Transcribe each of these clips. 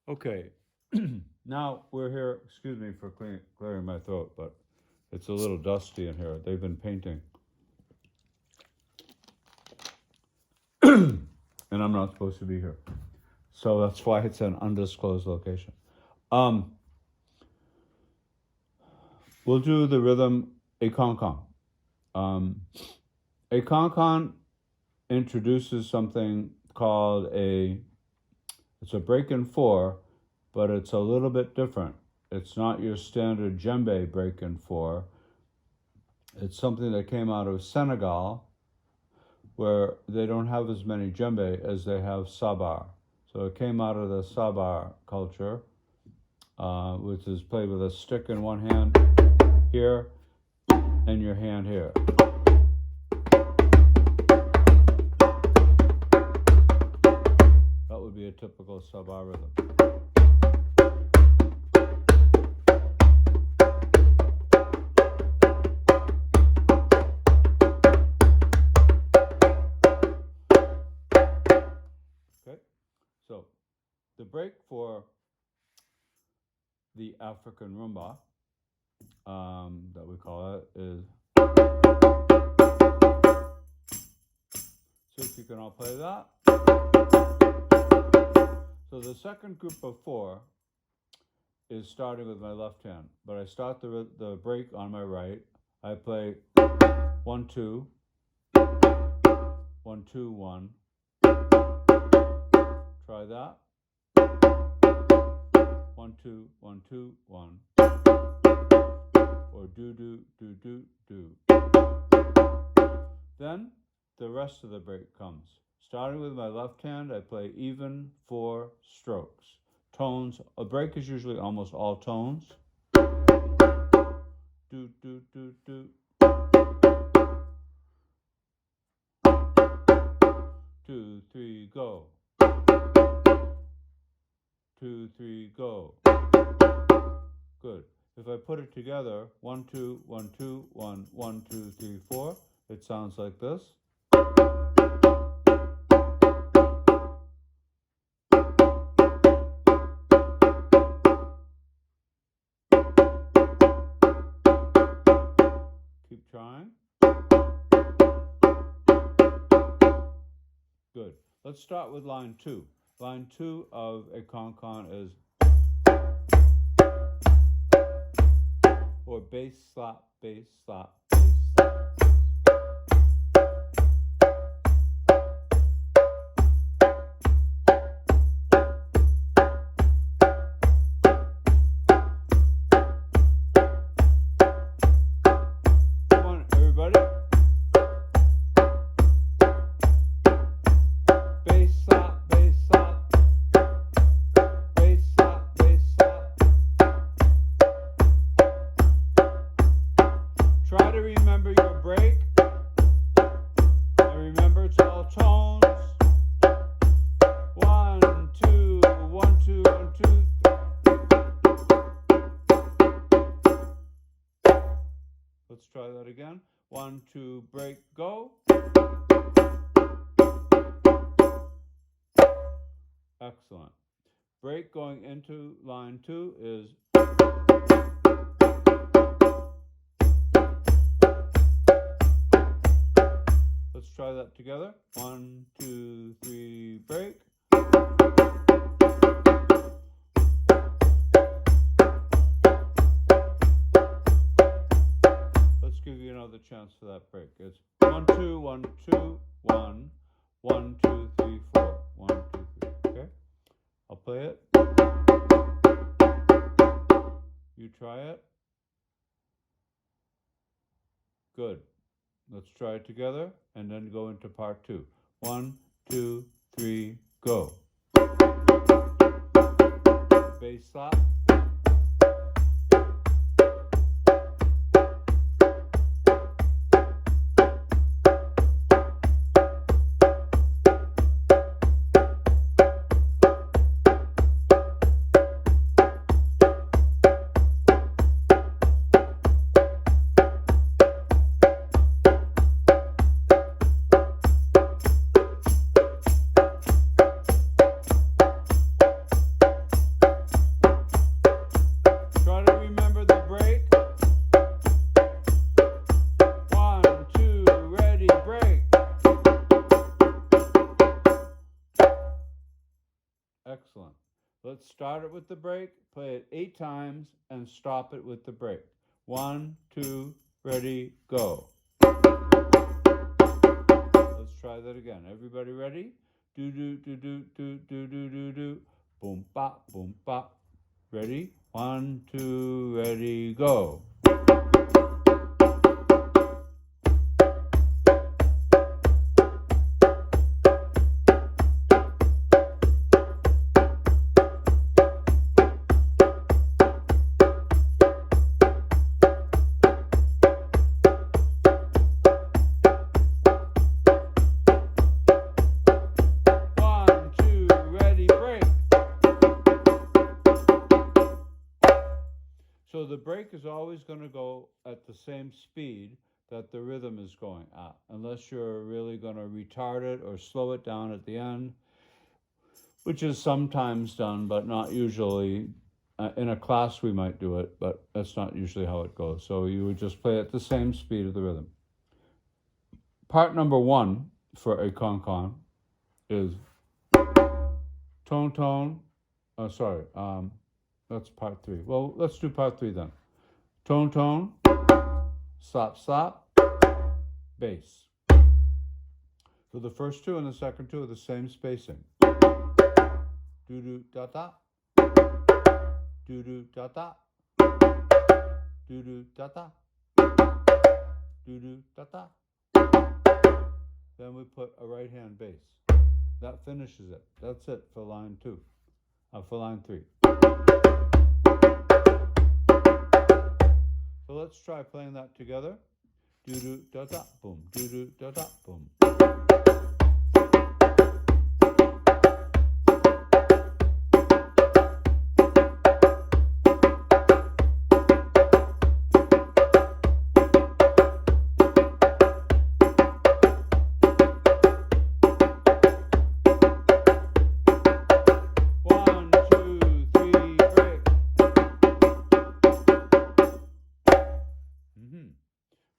Okay. Now we're here. Excuse me for clearing my throat, but it's a little dusty in here. They've been painting, and I'm not supposed to be here. So that's why it's an undisclosed location. Um, we'll do the rhythm a con. A con introduces something called it's a break in four, but it's a little bit different. It's not your standard djembe break in four. It's something that came out of Senegal, where they don't have as many djembe as they have sabar. So it came out of the sabar culture, which is played with a stick in one hand here and your hand here. That would be a typical sabar rhythm. Okay, so the break for the African rumba, that we call it, is. See if you can all play that. So the second group of four is starting with my left hand, but I start the break on my right. I play 1 2 1 2 1. Try that. 1 2 1 2 1. Or do do do do do. Then the rest of the break comes. Starting with my left hand, I play even 4 strokes. Tones. A break is usually almost all tones. Do do do do. 2 3 go. 2 3 go. Good. If I put it together, 1 2 1 2 1 1 2 3 4, it sounds like this. Keep trying. Good. Let's start with line 2. Line 2 of a con is, or bass slap, bass slap, bass slap. Come on, everybody. Bass slap, bass slap. Bass slap, bass slap. Try to remember your break. And remember it's all tones. 1 2 1 2 1 2. Let's try that again. 1 2 break, go. Excellent. Break going into line 2 is. Let's try that together. 1 2 3 break. Let's give you another chance for that break. It's 1 2 1 2 1 1 2 3 4 1 2 3. Okay, I'll play it. You try it. Good. Let's try it together and then go into part 2. 1 2 3 go. Bass slap. Excellent. Let's start it with the break, play it 8 times, and stop it with the break. 1, 2, ready, go. Let's try that again. Everybody ready? Do do do do do do do do do. Boom bop, boom bop. Ready? 1, 2, ready, go. So the break is always going to go at the same speed that the rhythm is going at, unless you're really going to retard it or slow it down at the end, which is sometimes done, but not usually. In a class we might do it, but that's not usually how it goes. So you would just play at the same speed of the rhythm. Part number 1 for a con is tone tone. That's part 3. Well, let's do part 3 then. Tone tone, slap slap, bass. So the first 2 and the second 2 are the same spacing. Do do da da, do do da da, do do da da, do do da da. Then we put a right hand bass. That finishes it. That's it for line 2. For line 3. So let's try playing that together. Do do da da boom, do do da da boom.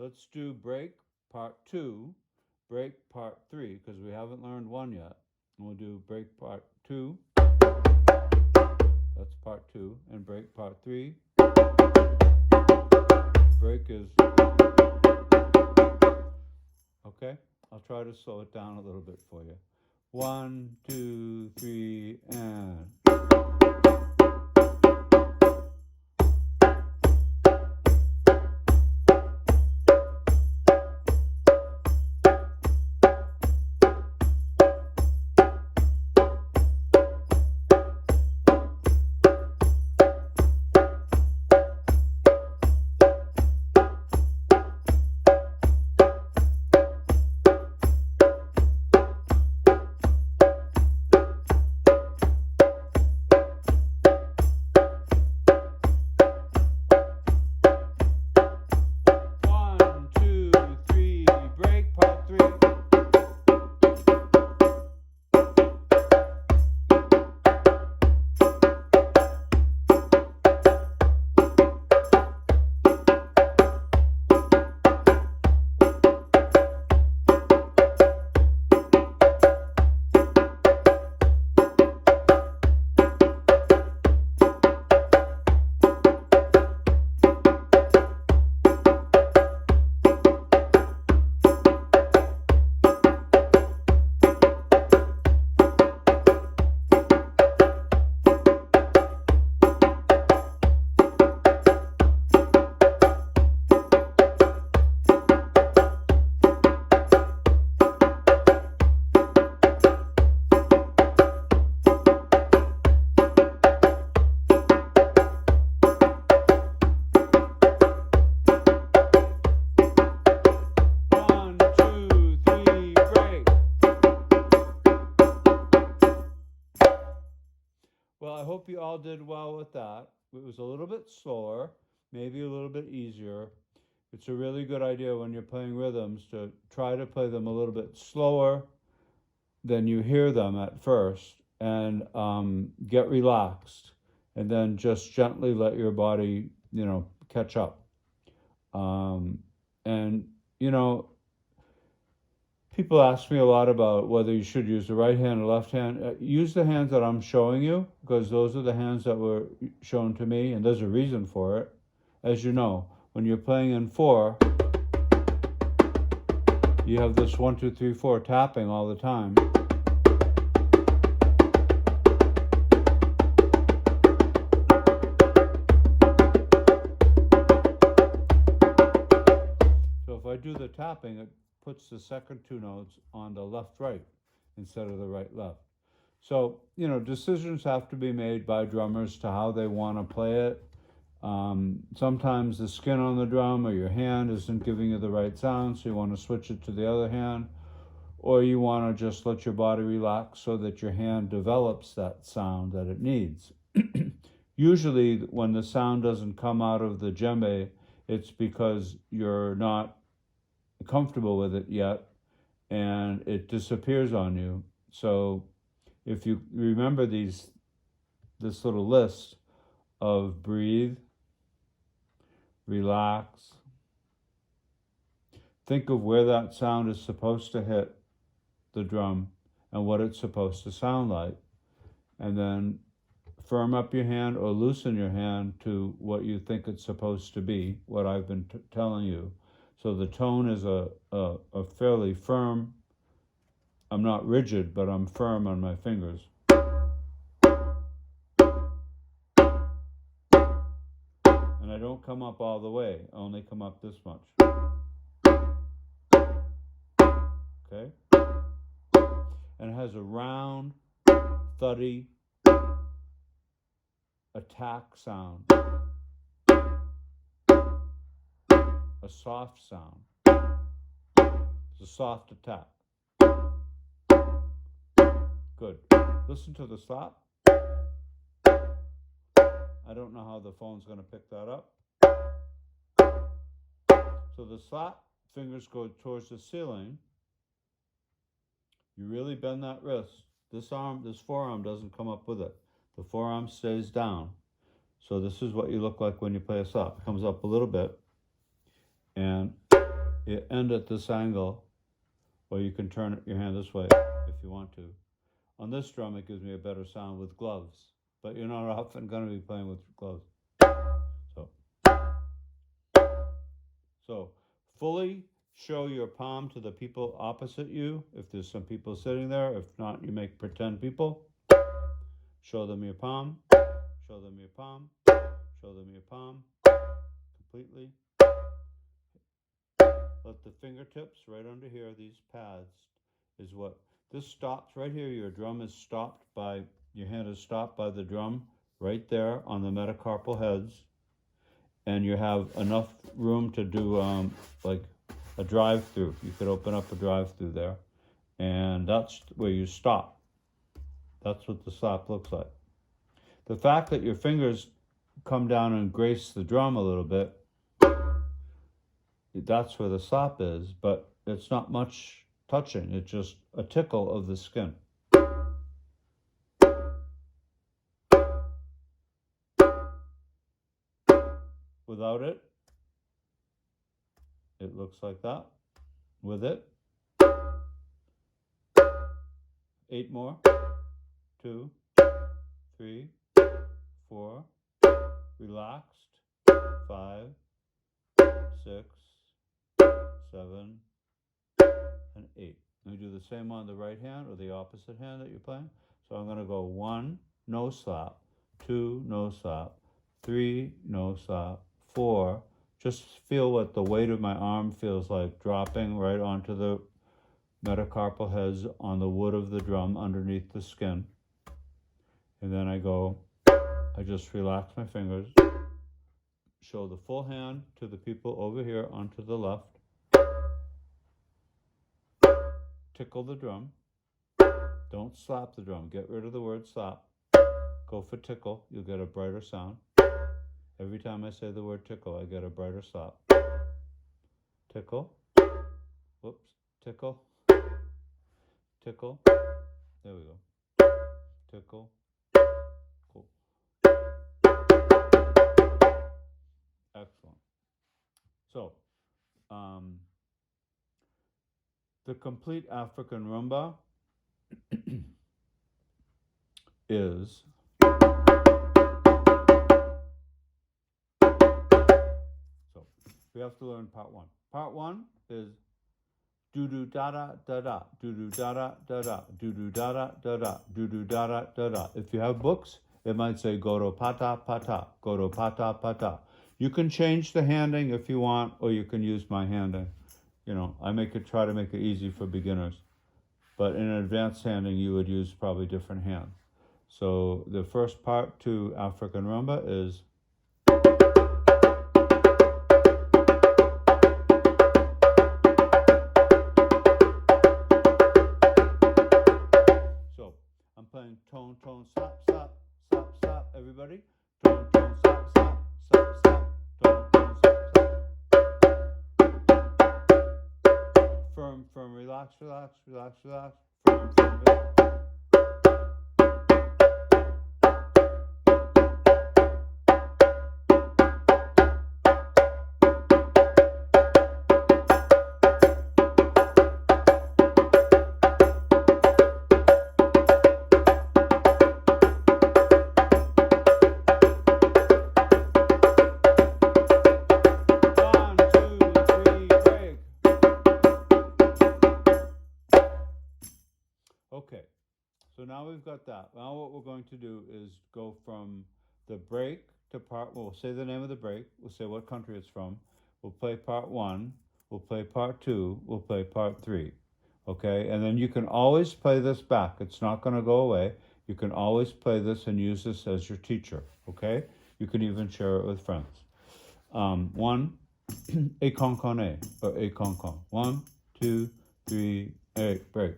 Let's do break part 2, break part 3, because we haven't learned 1 yet. And we'll do break part 2. That's part 2. And break part 3. Break is... Okay? I'll try to slow it down a little bit for you. 1, 2, 3, and... Well, I hope you all did well with that. It was a little bit slower, maybe a little bit easier. It's a really good idea when you're playing rhythms to try to play them a little bit slower than you hear them at first, and get relaxed, and then just gently let your body, catch up. And, People ask me a lot about whether you should use the right hand or left hand. Use the hands that I'm showing you, because those are the hands that were shown to me, and there's a reason for it. As you know, when you're playing in 4, you have this 1, 2, 3, 4 tapping all the time. So if I do the tapping, it puts the second 2 notes on the left-right instead of the right-left. So, decisions have to be made by drummers to how they want to play it. Sometimes the skin on the drum or your hand isn't giving you the right sound, so you want to switch it to the other hand, or you want to just let your body relax so that your hand develops that sound that it needs. Usually, when the sound doesn't come out of the djembe, it's because you're not comfortable with it yet, and it disappears on you. So if you remember this little list of breathe, relax, think of where that sound is supposed to hit the drum and what it's supposed to sound like, and then firm up your hand or loosen your hand to what you think it's supposed to be, what I've been telling you. So the tone is a fairly firm, I'm not rigid, but I'm firm on my fingers. And I don't come up all the way, I only come up this much. Okay? And it has a round, thuddy attack sound. A soft sound. It's a soft attack. Good. Listen to the slap. I don't know how the phone's going to pick that up. So the slap, fingers go towards the ceiling. You really bend that wrist. This forearm doesn't come up with it. The forearm stays down. So this is what you look like when you play a slap. It comes up a little bit, and you end at this angle, or you can turn your hand this way if you want to. On this drum, it gives me a better sound with gloves, but you're not often going to be playing with gloves. So fully show your palm to the people opposite you, if there's some people sitting there. If not, you make pretend people. Show them your palm, show them your palm, show them your palm, completely. Let the fingertips right under here, these pads, is what, this stops right here. Your drum is stopped by, your hand is stopped by the drum right there on the metacarpal heads. And you have enough room to do like a drive-through. You could open up a drive-through there. And that's where you stop. That's what the slap looks like. The fact that your fingers come down and grace the drum a little bit, that's where the slap is, but it's not much touching. It's just a tickle of the skin. Without it, it looks like that. With it, 8 more. 2, 3, 4, relaxed. 5, 6, 7, and 8. Let me do the same on the right hand or the opposite hand that you're playing. So I'm going to go 1, no slap, 2, no slap, 3, no slap, 4. Just feel what the weight of my arm feels like dropping right onto the metacarpal heads on the wood of the drum underneath the skin. And then I just relax my fingers, show the full hand to the people over here onto the left, tickle the drum, don't slap the drum, get rid of the word slap, go for tickle, you'll get a brighter sound. Every time I say the word tickle, I get a brighter slap. Tickle, whoops, tickle, tickle, there we go, tickle, cool. Excellent. So, the complete African rumba is so we have to learn part one. Part one is do do da da da da, do do da da da da, do do da da da da, do do da da da da. If you have books, it might say goro pata pata, goro pata pata. You can change the handing if you want, or you can use my handing. You know, I try to make it easy for beginners. But in an advanced handing, you would use probably different hands. So the first part to African rumba is so I'm playing tone, tone, slap, slap, slap, slap. Everybody, tone, tone, slap, slap, slap, slap, tone, tone, slap, slap. Firm, firm, relax, relax, relax, relax. Firm, firm, relax. Okay, so now we've got that. Now what we're going to do is go from the break to part, we'll say the name of the break, we'll say what country it's from, we'll play part one, we'll play part two, we'll play part three, okay? And then you can always play this back. It's not gonna go away. You can always play this and use this as your teacher, okay? You can even share it with friends. One, a concone, or a concon. 1, 2, 3, 8, break.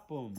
Boom.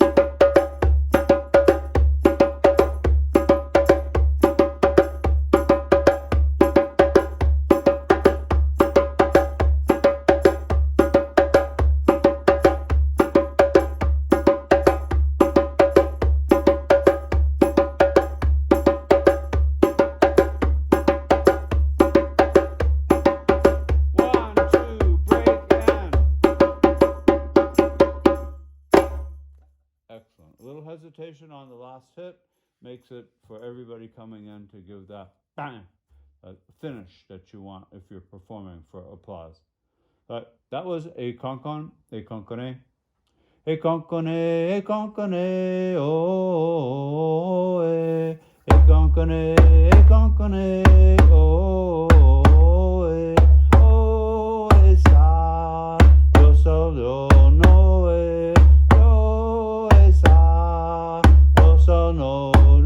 Excellent. A little hesitation on the last hit makes it for everybody coming in to give that bang, finish that you want if you're performing for applause. But that was a concon, a concone, a concone, a concone, oh, a concone, a concone, oh, oh, sa, do, sol, do, no, do, sa, do, sol, no, no,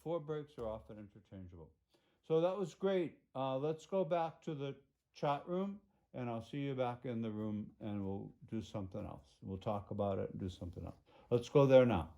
4 brakes are often interchangeable. So that was great. Let's go back to the chat room, and I'll see you back in the room, and we'll do something else. We'll talk about it and do something else. Let's go there now.